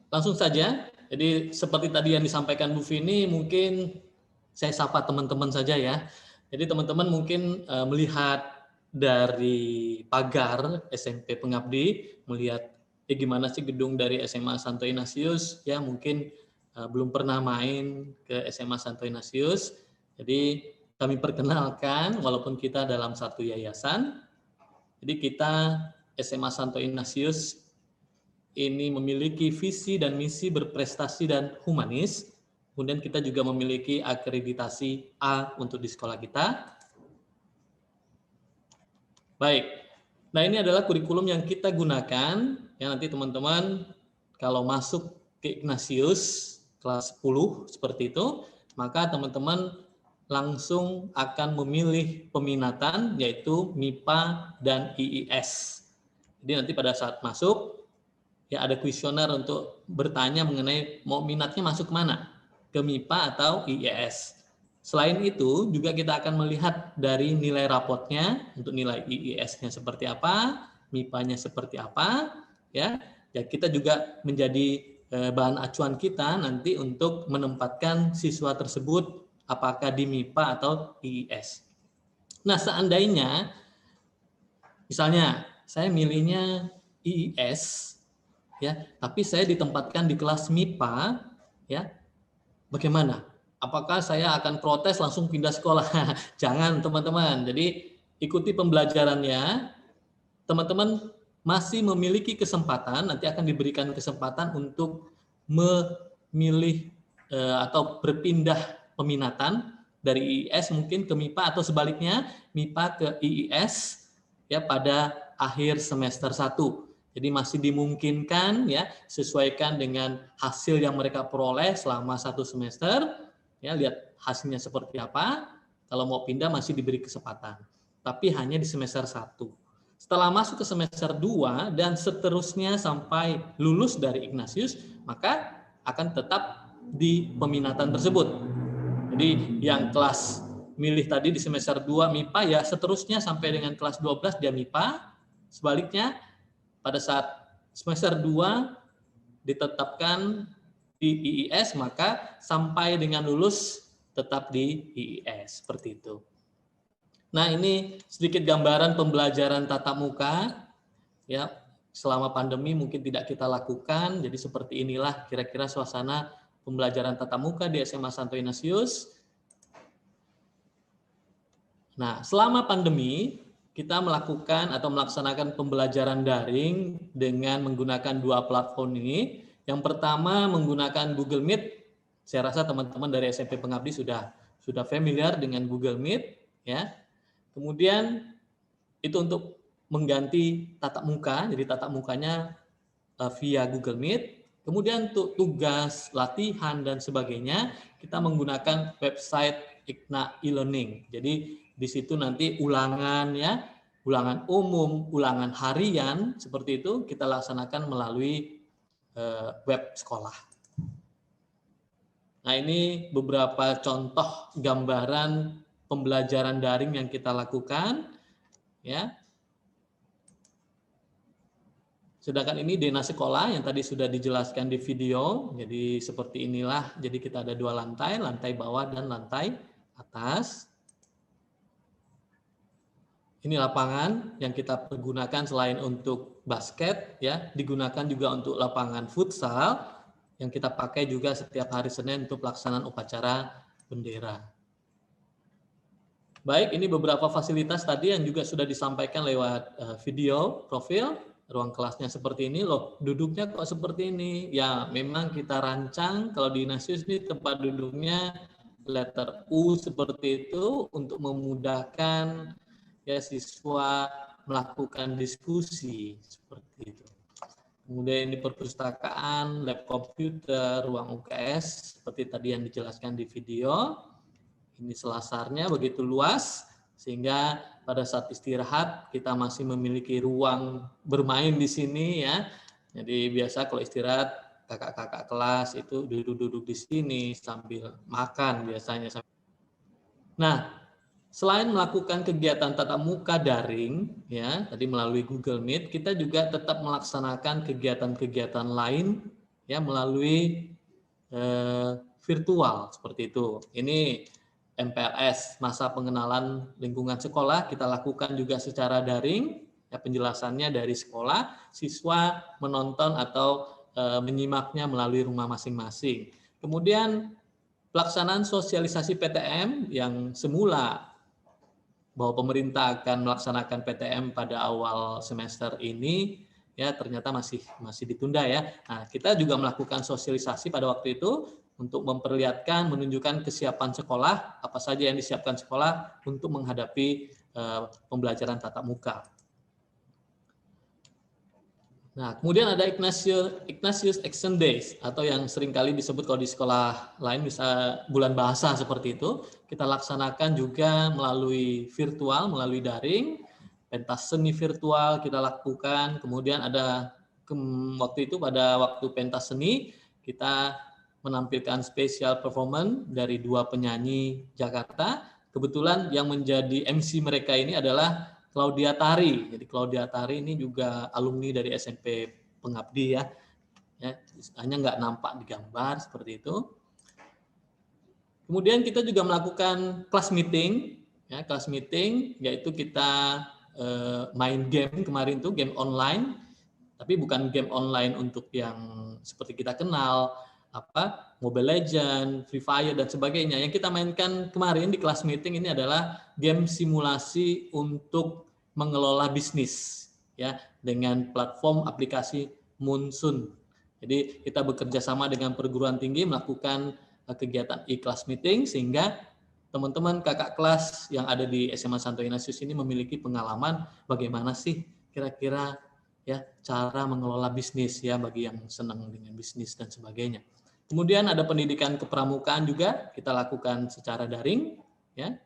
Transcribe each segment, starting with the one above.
Langsung saja. Jadi seperti tadi yang disampaikan Bu Vini, mungkin saya sapa teman-teman saja ya. Jadi teman-teman mungkin melihat dari pagar SMP Pengabdi, melihat gimana sih gedung dari SMA Santo Ignatius, ya mungkin belum pernah main ke SMA Santo Ignatius. Jadi kami perkenalkan, walaupun kita dalam satu yayasan, jadi kita SMA Santo Ignatius ini memiliki visi dan misi berprestasi dan humanis. Kemudian kita juga memiliki akreditasi A untuk di sekolah kita. Baik, nah ini adalah kurikulum yang kita gunakan. Ya, nanti teman-teman kalau masuk ke Ignatius kelas 10 seperti itu, maka teman-teman langsung akan memilih peminatan yaitu MIPA dan IIS. Jadi nanti pada saat masuk, ya ada kuesioner untuk bertanya mengenai mau minatnya masuk mana, ke MIPA atau IIS. Selain itu juga kita akan melihat dari nilai rapotnya untuk nilai IIS-nya seperti apa, MIPA-nya seperti apa, ya. Ya kita juga menjadi bahan acuan kita nanti untuk menempatkan siswa tersebut apakah di MIPA atau IIS. Nah seandainya misalnya saya milihnya IIS, ya, tapi saya ditempatkan di kelas MIPA, ya, bagaimana? Apakah saya akan protes langsung pindah sekolah? Jangan teman-teman. Jadi ikuti pembelajarannya. Teman-teman masih memiliki kesempatan, nanti akan diberikan kesempatan untuk memilih atau berpindah peminatan dari IIS mungkin ke MIPA atau sebaliknya MIPA ke IIS ya pada akhir semester 1. Jadi masih dimungkinkan ya sesuaikan dengan hasil yang mereka peroleh selama 1 semester. Ya, lihat hasilnya seperti apa. Kalau mau pindah masih diberi kesempatan. Tapi hanya di semester 1. Setelah masuk ke semester 2 dan seterusnya sampai lulus dari Ignatius, maka akan tetap di peminatan tersebut. Jadi yang kelas milih tadi di semester 2 MIPA ya seterusnya sampai dengan kelas 12 dia MIPA. Sebaliknya pada saat semester 2 ditetapkan di IIS, maka sampai dengan lulus tetap di IIS, seperti itu. Nah, ini sedikit gambaran pembelajaran tatap muka, ya, selama pandemi mungkin tidak kita lakukan, jadi seperti inilah kira-kira suasana pembelajaran tatap muka di SMA Santo Ignatius. Nah, selama pandemi, kita melakukan atau melaksanakan pembelajaran daring dengan menggunakan 2 platform ini. Yang pertama menggunakan Google Meet. Saya rasa teman-teman dari SMP Pengabdi sudah familiar dengan Google Meet, ya. Kemudian itu untuk mengganti tatap muka, jadi tatap mukanya via Google Meet. Kemudian untuk tugas, latihan dan sebagainya, kita menggunakan website Igna e-learning. Jadi di situ nanti ulangan ya, ulangan umum, ulangan harian seperti itu kita laksanakan melalui web sekolah. Nah, ini beberapa contoh gambaran pembelajaran daring yang kita lakukan ya. Sedangkan ini denah sekolah yang tadi sudah dijelaskan di video. Jadi seperti inilah. Jadi kita ada 2 lantai, lantai bawah dan lantai atas. Ini lapangan yang kita pergunakan selain untuk basket, ya, digunakan juga untuk lapangan futsal yang kita pakai juga setiap hari Senin untuk pelaksanaan upacara bendera. Baik, ini beberapa fasilitas tadi yang juga sudah disampaikan lewat video profil. Ruang kelasnya seperti ini loh, duduknya kok seperti ini. Ya, memang kita rancang kalau di Ignatius ini tempat duduknya letter U seperti itu untuk memudahkan ya siswa melakukan diskusi seperti itu. Kemudian ini perpustakaan, lab komputer, ruang UKS seperti tadi yang dijelaskan di video. Ini selasarnya begitu luas sehingga pada saat istirahat kita masih memiliki ruang bermain di sini ya. Jadi biasa kalau istirahat kakak-kakak kelas itu duduk-duduk di sini sambil makan biasanya. Nah, selain melakukan kegiatan tatap muka daring ya, tadi melalui Google Meet, kita juga tetap melaksanakan kegiatan-kegiatan lain ya melalui virtual seperti itu. Ini MPLS, masa pengenalan lingkungan sekolah, kita lakukan juga secara daring, ya penjelasannya dari sekolah, siswa menonton atau menyimaknya melalui rumah masing-masing. Kemudian pelaksanaan sosialisasi PTM yang semula bahwa pemerintah akan melaksanakan PTM pada awal semester ini, ya ternyata masih ditunda ya. Nah, kita juga melakukan sosialisasi pada waktu itu untuk memperlihatkan, menunjukkan kesiapan sekolah, apa saja yang disiapkan sekolah untuk menghadapi pembelajaran tatap muka. Nah, kemudian ada Ignatius Action Days, atau yang seringkali disebut kalau di sekolah lain bisa bulan bahasa seperti itu. Kita laksanakan juga melalui virtual, melalui daring, pentas seni virtual kita lakukan. Kemudian ada waktu itu pada waktu pentas seni kita menampilkan special performance dari 2 penyanyi Jakarta. Kebetulan yang menjadi MC mereka ini adalah Claudia Tari. Jadi Claudia Tari ini juga alumni dari SMP Pengabdi ya. Hanya nggak nampak di gambar seperti itu. Kemudian kita juga melakukan class meeting, ya kelas meeting, yaitu kita main game kemarin tuh game online, tapi bukan game online untuk yang seperti kita kenal Mobile Legends, Free Fire dan sebagainya. Yang kita mainkan kemarin di kelas meeting ini adalah game simulasi untuk mengelola bisnis ya dengan platform aplikasi Moonsun. Jadi kita bekerja sama dengan perguruan tinggi melakukan kegiatan e-class meeting sehingga teman-teman kakak kelas yang ada di SMA Santo Ignatius ini memiliki pengalaman bagaimana sih kira-kira ya cara mengelola bisnis ya bagi yang senang dengan bisnis dan sebagainya. Kemudian ada pendidikan kepramukaan juga kita lakukan secara daring ya.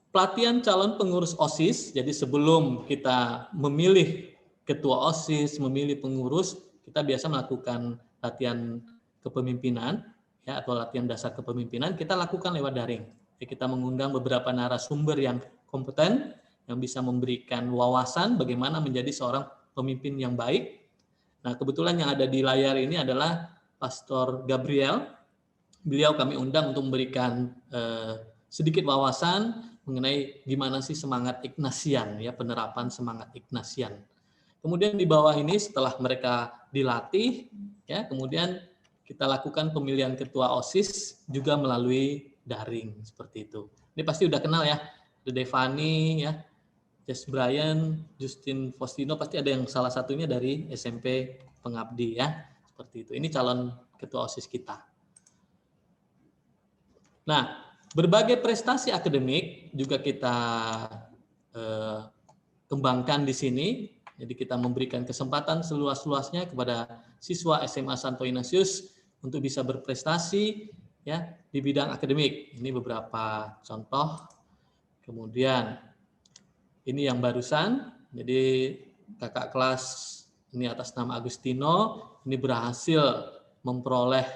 Pelatihan calon pengurus OSIS, jadi sebelum kita memilih ketua OSIS, memilih pengurus, kita biasa melakukan latihan kepemimpinan ya atau latihan dasar kepemimpinan kita lakukan lewat daring. Jadi kita mengundang beberapa narasumber yang kompeten yang bisa memberikan wawasan bagaimana menjadi seorang pemimpin yang baik. Nah, kebetulan yang ada di layar ini adalah Pastor Gabriel. Beliau kami undang untuk memberikan sedikit wawasan mengenai gimana sih semangat Ignatian, ya penerapan semangat Ignatian. Kemudian di bawah ini setelah mereka dilatih, ya kemudian kita lakukan pemilihan ketua OSIS juga melalui daring seperti itu. Ini pasti udah kenal ya, Devani, ya, Jess Brian, Justin Faustino, pasti ada yang salah satunya dari SMP Pengabdi ya, seperti itu. Ini calon ketua OSIS kita. Nah, berbagai prestasi akademik juga kita kembangkan di sini. Jadi kita memberikan kesempatan seluas-luasnya kepada siswa SMA Santo Ignatius untuk bisa berprestasi ya di bidang akademik. Ini beberapa contoh. Kemudian ini yang barusan, jadi kakak kelas ini atas nama Agustino, ini berhasil memperoleh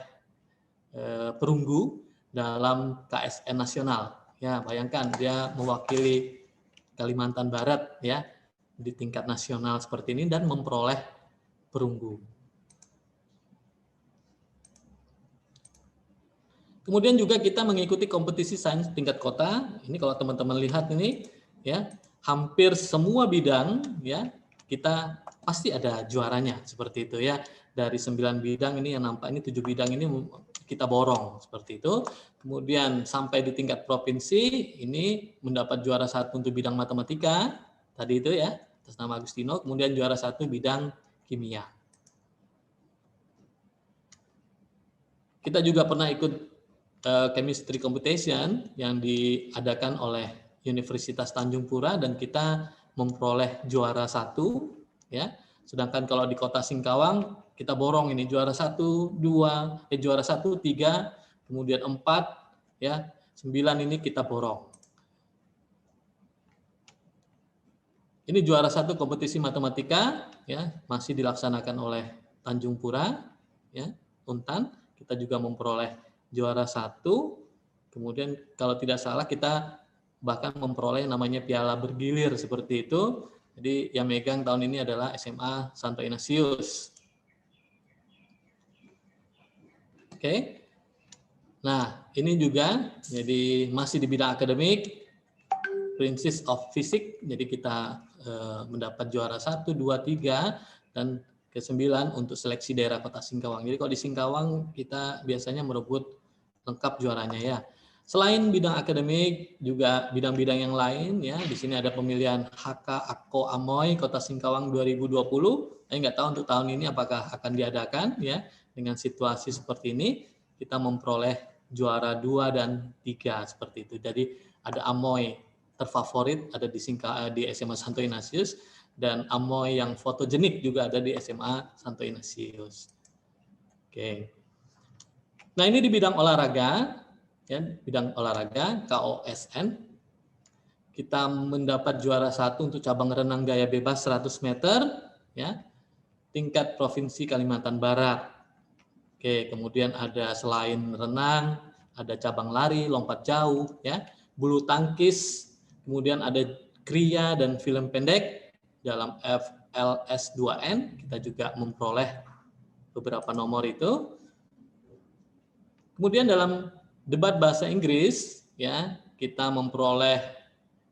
perunggu dalam KSN nasional. Ya, bayangkan dia mewakili Kalimantan Barat ya di tingkat nasional seperti ini dan memperoleh perunggu. Kemudian juga kita mengikuti kompetisi sains tingkat kota. Ini kalau teman-teman lihat ini ya, hampir semua bidang ya kita pasti ada juaranya seperti itu ya. Dari 9 bidang ini yang nampak ini 7 bidang ini kita borong seperti itu. Kemudian sampai di tingkat provinsi ini mendapat juara 1 untuk bidang matematika tadi itu ya atas nama Agustino. Kemudian juara 1 bidang kimia. Kita juga pernah ikut chemistry competition yang diadakan oleh Universitas Tanjung Pura dan kita memperoleh juara 1 ya. Sedangkan kalau di Kota Singkawang kita borong ini juara 1, 2, juara 1, 3, kemudian 4 ya, 9 ini kita borong. Ini juara 1 kompetisi matematika ya, masih dilaksanakan oleh Tanjung Pura ya, Untan. Kita juga memperoleh juara 1, kemudian kalau tidak salah kita bahkan memperoleh namanya piala bergilir seperti itu. Jadi yang megang tahun ini adalah SMA Santo Ignatius. Oke. Nah, ini juga jadi masih di bidang akademik, Princess of Physics. Jadi kita mendapat juara 1, 2, 3 dan ke-9 untuk seleksi daerah Kota Singkawang. Jadi kalau di Singkawang kita biasanya merebut lengkap juaranya ya. Selain bidang akademik, juga bidang-bidang yang lain ya. Di sini ada pemilihan HK Akko Amoy Kota Singkawang 2020. Saya nggak tahu untuk tahun ini apakah akan diadakan ya. Dengan situasi seperti ini, kita memperoleh juara 2 dan 3 seperti itu. Jadi ada Amoy terfavorit ada di SMA Santo Ignatius dan Amoy yang fotogenik juga ada di SMA Santo Ignatius. Oke. Nah, ini di bidang olahraga ya, bidang olahraga KOSN. Kita mendapat juara 1 untuk cabang renang gaya bebas 100 meter ya. Tingkat Provinsi Kalimantan Barat. Oke, kemudian ada selain renang, ada cabang lari, lompat jauh ya, bulu tangkis, kemudian ada kriya dan film pendek dalam FLS2N, kita juga memperoleh beberapa nomor itu. Kemudian dalam debat bahasa Inggris, ya kita memperoleh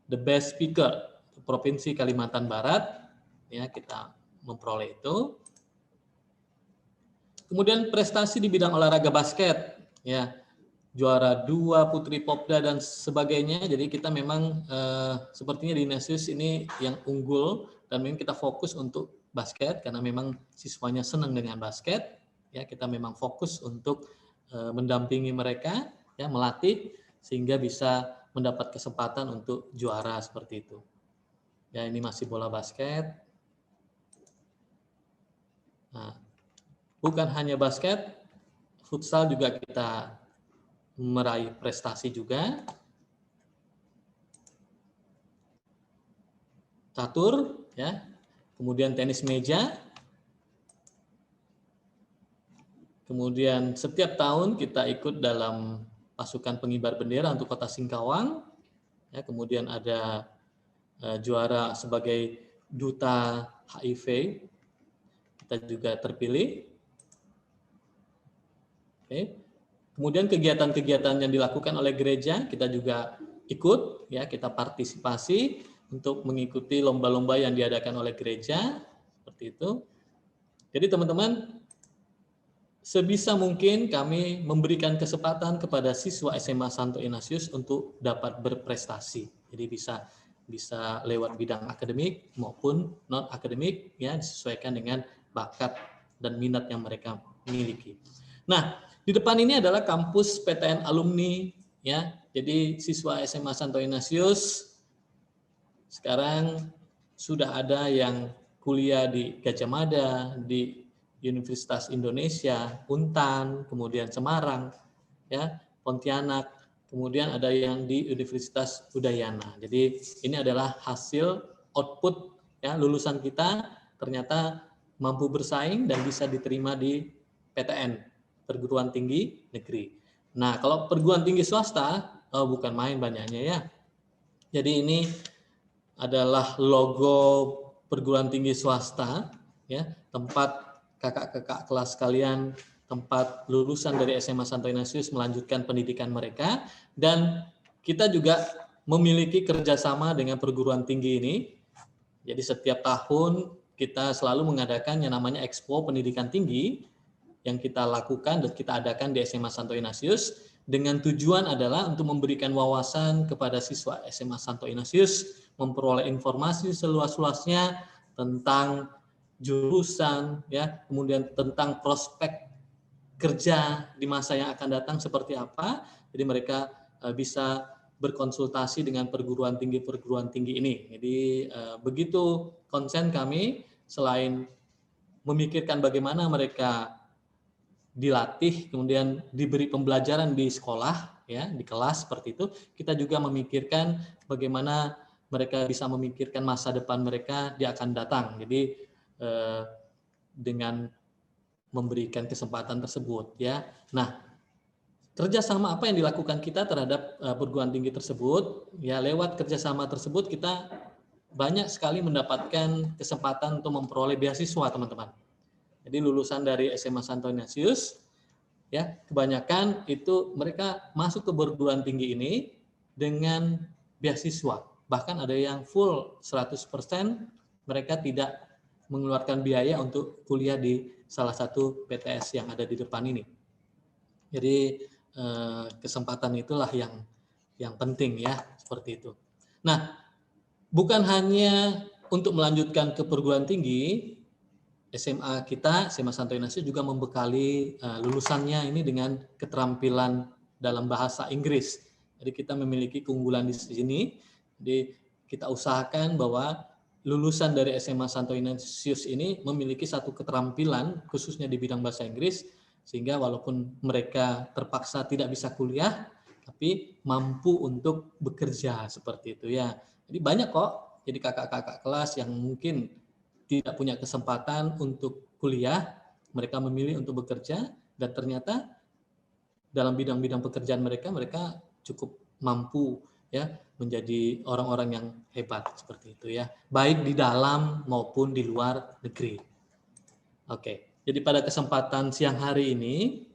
the best speaker Provinsi Kalimantan Barat, ya kita memperoleh itu. Kemudian prestasi di bidang olahraga basket, ya juara 2 Putri Popda dan sebagainya. Jadi kita memang sepertinya di Ignatius ini yang unggul dan memang kita fokus untuk basket karena memang siswanya senang dengan basket. Ya kita memang fokus untuk mendampingi mereka, ya melatih sehingga bisa mendapat kesempatan untuk juara seperti itu. Ya ini masih bola basket. Nah, bukan hanya basket, futsal juga kita meraih prestasi juga. Catur, ya. Kemudian tenis meja. Kemudian setiap tahun kita ikut dalam pasukan pengibar bendera untuk Kota Singkawang. Ya, kemudian ada juara sebagai duta HIV. Kita juga terpilih. Oke. Kemudian kegiatan-kegiatan yang dilakukan oleh gereja kita juga ikut, ya kita partisipasi untuk mengikuti lomba-lomba yang diadakan oleh gereja seperti itu. Jadi teman-teman, sebisa mungkin kami memberikan kesempatan kepada siswa SMA Santo Ignatius untuk dapat berprestasi. Jadi bisa lewat bidang akademik maupun non akademik, ya disesuaikan dengan bakat dan minat yang mereka miliki. Nah, di depan ini adalah kampus PTN alumni, ya. Jadi siswa SMA Santo Ignatius sekarang sudah ada yang kuliah di Gajah Mada, di Universitas Indonesia, Untan, kemudian Semarang, ya, Pontianak, kemudian ada yang di Universitas Udayana. Jadi ini adalah hasil output ya lulusan kita ternyata mampu bersaing dan bisa diterima di PTN. Perguruan tinggi negeri. Nah, kalau perguruan tinggi swasta, bukan main banyaknya ya. Jadi ini adalah logo perguruan tinggi swasta, ya, tempat kakak-kakak kelas kalian, tempat lulusan dari SMA Santo Ignatius melanjutkan pendidikan mereka, dan kita juga memiliki kerjasama dengan perguruan tinggi ini. Jadi setiap tahun kita selalu mengadakan yang namanya Expo Pendidikan Tinggi, yang kita lakukan dan kita adakan di SMA Santo Ignatius dengan tujuan adalah untuk memberikan wawasan kepada siswa SMA Santo Ignatius, memperoleh informasi seluas-luasnya tentang jurusan, ya, kemudian tentang prospek kerja di masa yang akan datang seperti apa. Jadi mereka bisa berkonsultasi dengan perguruan tinggi ini. Jadi begitu konsen kami, selain memikirkan bagaimana mereka dilatih, kemudian diberi pembelajaran di sekolah, ya di kelas seperti itu, kita juga memikirkan bagaimana mereka bisa memikirkan masa depan mereka di akan datang. Jadi dengan memberikan kesempatan tersebut, ya. Nah, kerjasama apa yang dilakukan kita terhadap perguruan tinggi tersebut, ya lewat kerjasama tersebut kita banyak sekali mendapatkan kesempatan untuk memperoleh beasiswa, teman-teman. Jadi lulusan dari SMA Santo Ignatius ya kebanyakan itu mereka masuk ke perguruan tinggi ini dengan beasiswa. Bahkan ada yang full 100% mereka tidak mengeluarkan biaya untuk kuliah di salah satu PTS yang ada di depan ini. Jadi kesempatan itulah yang penting ya, seperti itu. Nah, bukan hanya untuk melanjutkan ke perguruan tinggi, SMA kita, SMA Santo Ignatius juga membekali lulusannya ini dengan keterampilan dalam bahasa Inggris. Jadi kita memiliki keunggulan di sini. Jadi kita usahakan bahwa lulusan dari SMA Santo Ignatius ini memiliki satu keterampilan khususnya di bidang bahasa Inggris, sehingga walaupun mereka terpaksa tidak bisa kuliah, tapi mampu untuk bekerja seperti itu ya. Jadi banyak kok, jadi kakak-kakak kelas yang mungkin tidak punya kesempatan untuk kuliah, mereka memilih untuk bekerja, dan ternyata dalam bidang-bidang pekerjaan mereka cukup mampu ya menjadi orang-orang yang hebat seperti itu ya, baik di dalam maupun di luar negeri. Oke, jadi pada kesempatan siang hari ini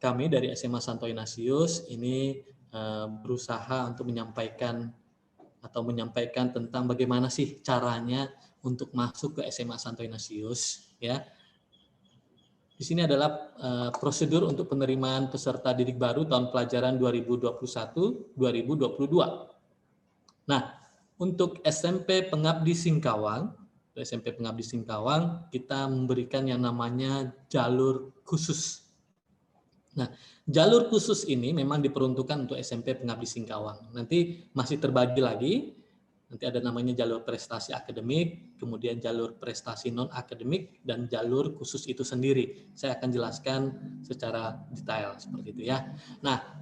kami dari SMA Santo Ignatius ini berusaha untuk menyampaikan tentang bagaimana sih caranya untuk masuk ke SMA Santo Ignatius ya. Di sini adalah prosedur untuk penerimaan peserta didik baru tahun pelajaran 2021-2022. Nah, untuk SMP Pengabdi Singkawang kita memberikan yang namanya jalur khusus. Nah, jalur khusus ini memang diperuntukkan untuk SMP Pengabdi Singkawang. Nanti masih terbagi lagi. Nanti ada namanya jalur prestasi akademik, kemudian jalur prestasi non-akademik, dan jalur khusus itu sendiri. Saya akan jelaskan secara detail seperti itu ya. Nah,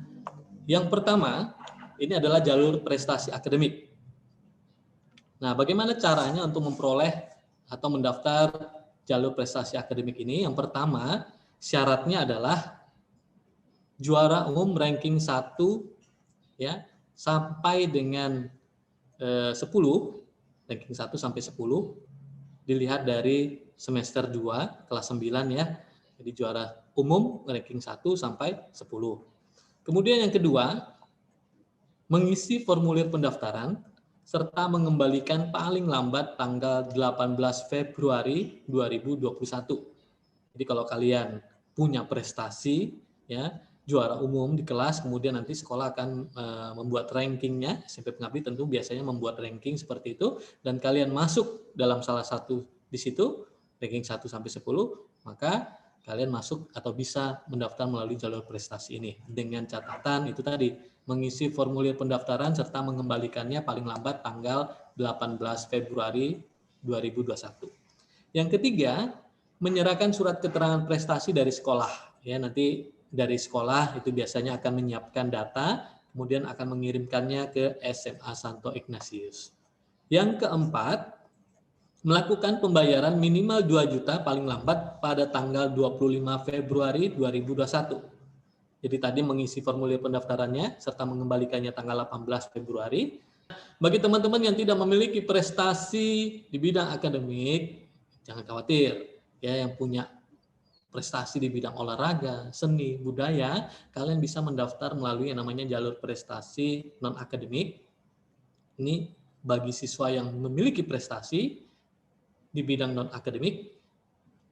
yang pertama ini adalah jalur prestasi akademik. Nah, bagaimana caranya untuk memperoleh atau mendaftar jalur prestasi akademik ini? Yang pertama, syaratnya adalah juara umum ranking 1 ya sampai dengan 10, ranking 1 sampai 10 dilihat dari semester 2 kelas 9 ya. Jadi juara umum ranking 1 sampai 10. Kemudian yang kedua, mengisi formulir pendaftaran serta mengembalikan paling lambat tanggal 18 Februari 2021. Jadi kalau kalian punya prestasi ya, juara umum di kelas, kemudian nanti sekolah akan membuat rankingnya. SMP Pengabdi tentu biasanya membuat ranking seperti itu, dan kalian masuk dalam salah satu di situ, ranking 1 sampai 10, maka kalian masuk atau bisa mendaftar melalui jalur prestasi ini. Dengan catatan itu tadi, mengisi formulir pendaftaran serta mengembalikannya paling lambat tanggal 18 Februari 2021. Yang ketiga, menyerahkan surat keterangan prestasi dari sekolah. Ya, nanti dari sekolah itu biasanya akan menyiapkan data, kemudian akan mengirimkannya ke SMA Santo Ignatius. Yang keempat, melakukan pembayaran minimal 2 juta paling lambat pada tanggal 25 Februari 2021. Jadi tadi mengisi formulir pendaftarannya serta mengembalikannya tanggal 18 Februari. Bagi teman-teman yang tidak memiliki prestasi di bidang akademik, jangan khawatir ya, yang punya prestasi di bidang olahraga, seni, budaya, kalian bisa mendaftar melalui yang namanya jalur prestasi non-akademik. Ini bagi siswa yang memiliki prestasi di bidang non-akademik,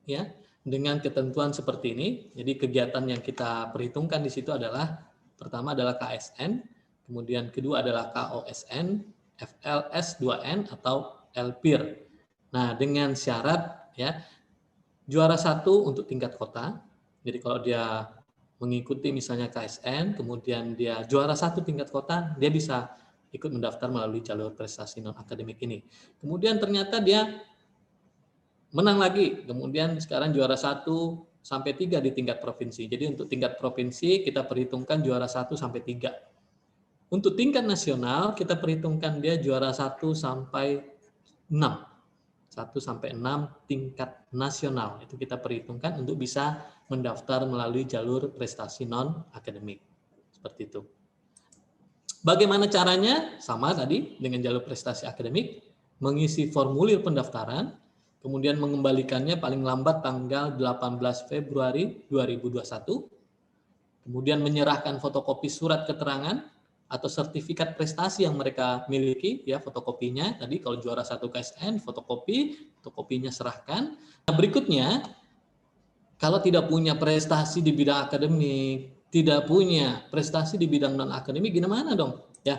ya, dengan ketentuan seperti ini. Jadi kegiatan yang kita perhitungkan di situ adalah, pertama adalah KSN, kemudian kedua adalah KOSN, FLS 2N atau LPIR. Nah, dengan syarat ya, juara 1 untuk tingkat kota. Jadi kalau dia mengikuti misalnya KSN, kemudian dia juara 1 tingkat kota, dia bisa ikut mendaftar melalui jalur prestasi non-akademik ini. Kemudian ternyata dia menang lagi, kemudian sekarang juara 1 sampai 3 di tingkat provinsi. Jadi untuk tingkat provinsi kita perhitungkan juara 1 sampai 3. Untuk tingkat nasional kita perhitungkan dia juara 1 sampai 6. 1 sampai 6 tingkat nasional itu kita perhitungkan untuk bisa mendaftar melalui jalur prestasi non-akademik. Seperti itu. Bagaimana caranya? Sama tadi dengan jalur prestasi akademik, mengisi formulir pendaftaran, kemudian mengembalikannya paling lambat tanggal 18 Februari 2021. kemudian menyerahkan fotokopi surat keterangan atau sertifikat prestasi yang mereka miliki, ya fotokopinya. Tadi kalau juara 1 KSN, fotokopinya serahkan. Nah, berikutnya, kalau tidak punya prestasi di bidang akademik, tidak punya prestasi di bidang non akademik, gimana dong? Ya,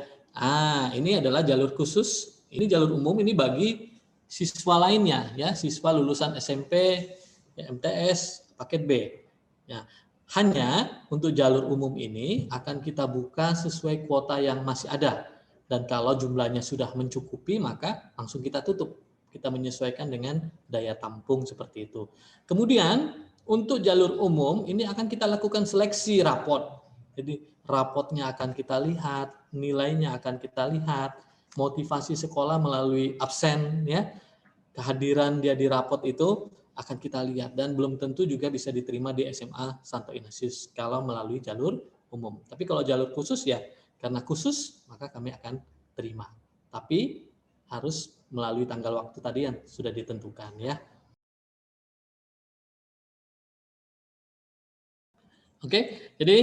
ini adalah jalur khusus. Ini jalur umum, ini bagi siswa lainnya, ya siswa lulusan SMP, ya, MTS, paket B. Ya, hanya untuk jalur umum ini akan kita buka sesuai kuota yang masih ada. Dan kalau jumlahnya sudah mencukupi, maka langsung kita tutup. Kita menyesuaikan dengan daya tampung seperti itu. Kemudian, untuk jalur umum, ini akan kita lakukan seleksi rapot. Jadi, rapotnya akan kita lihat, nilainya akan kita lihat, motivasi sekolah melalui absen, ya, kehadiran dia di rapot itu akan kita lihat, dan belum tentu juga bisa diterima di SMA Santo Ignatius kalau melalui jalur umum. Tapi kalau jalur khusus, ya karena khusus maka kami akan terima. Tapi harus melalui tanggal waktu tadi yang sudah ditentukan, ya. Oke, jadi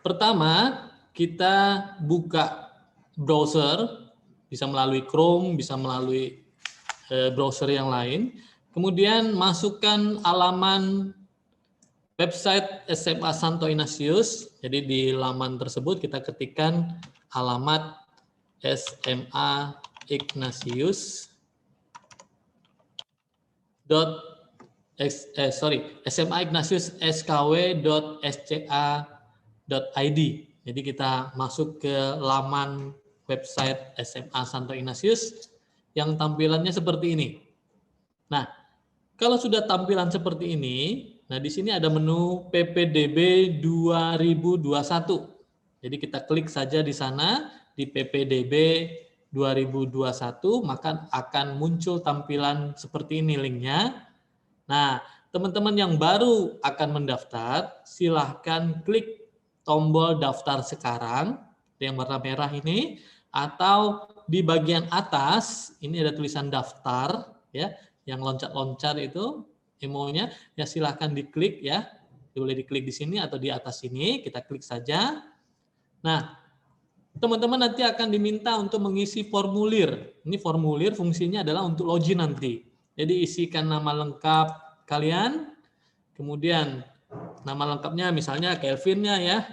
pertama kita buka browser, bisa melalui Chrome, bisa melalui browser yang lain. Kemudian masukkan alaman website SMA Santo Ignatius. Jadi di laman tersebut kita ketikkan alamat SMA Ignatius SMA Ignatius skw.sca.id. Jadi kita masuk ke laman website SMA Santo Ignatius yang tampilannya seperti ini. Nah, kalau sudah tampilan seperti ini, nah di sini ada menu PPDB 2021. Jadi kita klik saja di sana, di PPDB 2021, maka akan muncul tampilan seperti ini linknya. Nah, teman-teman yang baru akan mendaftar, silahkan klik tombol daftar sekarang, yang warna merah ini, atau di bagian atas, ini ada tulisan daftar, ya, yang loncat-loncat itu emonya, ya silahkan diklik, ya, boleh diklik di sini atau di atas sini, kita klik saja. Nah, teman-teman nanti akan diminta untuk mengisi formulir. Ini formulir fungsinya adalah untuk login nanti. Jadi isikan nama lengkap kalian, kemudian nama lengkapnya misalnya Kelvinnya, ya,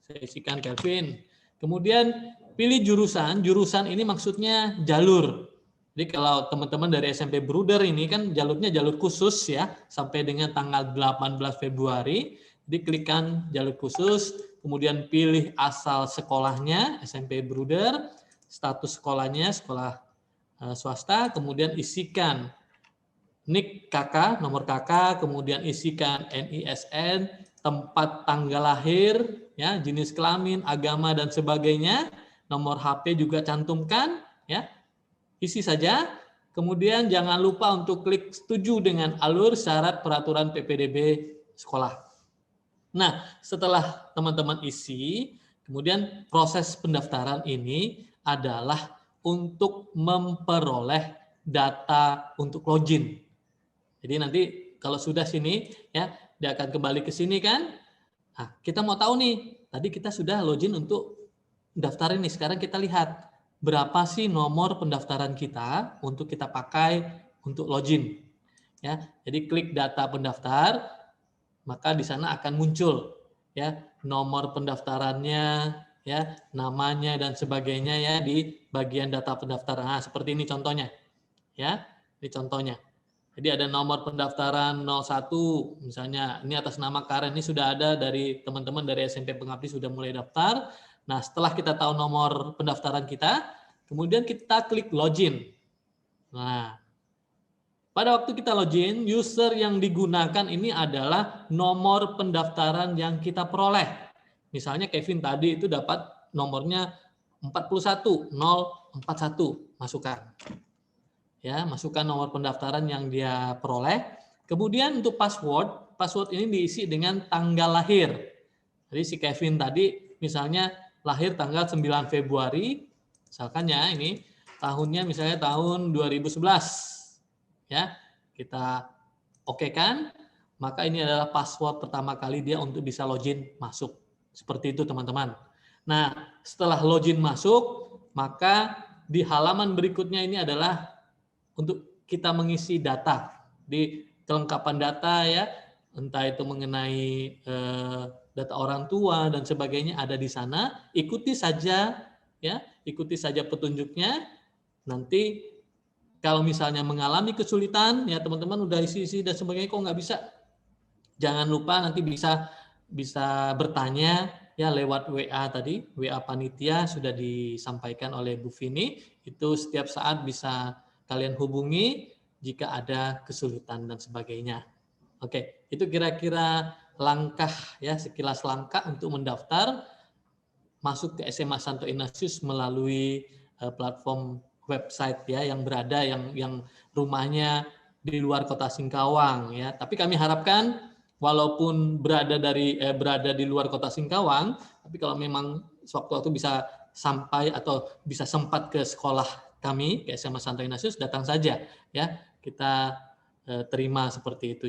saya isikan Kelvin. Kemudian pilih jurusan, jurusan ini maksudnya jalur. Jadi kalau teman-teman dari SMP Bruder ini kan jalurnya jalur khusus, ya, sampai dengan tanggal 18 Februari, diklikkan jalur khusus, kemudian pilih asal sekolahnya, SMP Bruder, status sekolahnya, sekolah swasta, kemudian isikan NIK KK, nomor KK, kemudian isikan NISN, tempat tanggal lahir, ya, jenis kelamin, agama dan sebagainya, nomor HP juga cantumkan, ya. Isi saja. Kemudian jangan lupa untuk klik setuju dengan alur syarat peraturan PPDB sekolah. Nah, setelah teman-teman isi, kemudian proses pendaftaran ini adalah untuk memperoleh data untuk login. Jadi nanti kalau sudah sini, ya, dia akan kembali ke sini kan. Nah, kita mau tahu nih, tadi kita sudah login untuk daftar ini. Sekarang kita lihat berapa sih nomor pendaftaran kita untuk kita pakai untuk login. Ya, jadi klik data pendaftar, maka di sana akan muncul, ya, nomor pendaftarannya, ya, namanya dan sebagainya, ya, di bagian data pendaftaran. Nah, seperti ini contohnya, ya, ini contohnya. Jadi ada nomor pendaftaran 01, misalnya ini atas nama Karen, ini sudah ada dari teman-teman dari SMP Pengabdi sudah mulai daftar. Nah, setelah kita tahu nomor pendaftaran kita, kemudian kita klik login. Nah, pada waktu kita login, user yang digunakan ini adalah nomor pendaftaran yang kita peroleh. Misalnya Kevin tadi itu dapat nomornya 41041, masukkan. Ya, masukkan nomor pendaftaran yang dia peroleh. Kemudian untuk password ini diisi dengan tanggal lahir. Jadi si Kevin tadi misalnya lahir tanggal 9 Februari, misalkan, ya, ini tahunnya misalnya tahun 2011. Ya, kita oke kan? Maka ini adalah password pertama kali dia untuk bisa login masuk Seperti itu teman-teman. Nah, setelah login masuk, maka di halaman berikutnya ini adalah untuk kita mengisi data. Di kelengkapan data ya, entah itu mengenai data orang tua dan sebagainya ada di sana. Ikuti saja ya, ikuti saja petunjuknya. Nanti kalau misalnya mengalami kesulitan ya teman-teman udah isi-isi dan sebagainya kok nggak bisa, jangan lupa nanti bisa bertanya ya lewat WA tadi, WA panitia sudah disampaikan oleh Bu Vini, itu setiap saat bisa kalian hubungi jika ada kesulitan dan sebagainya. Oke, itu kira-kira langkah ya, sekilas langkah untuk mendaftar masuk ke SMA Santo Ignatius melalui platform website ya yang berada yang rumahnya di luar kota Singkawang ya. Tapi kami harapkan walaupun berada di luar kota Singkawang, tapi kalau memang sewaktu-waktu bisa sampai atau bisa sempat ke sekolah kami ke SMA Santo Ignatius, datang saja ya. Kita terima seperti itu.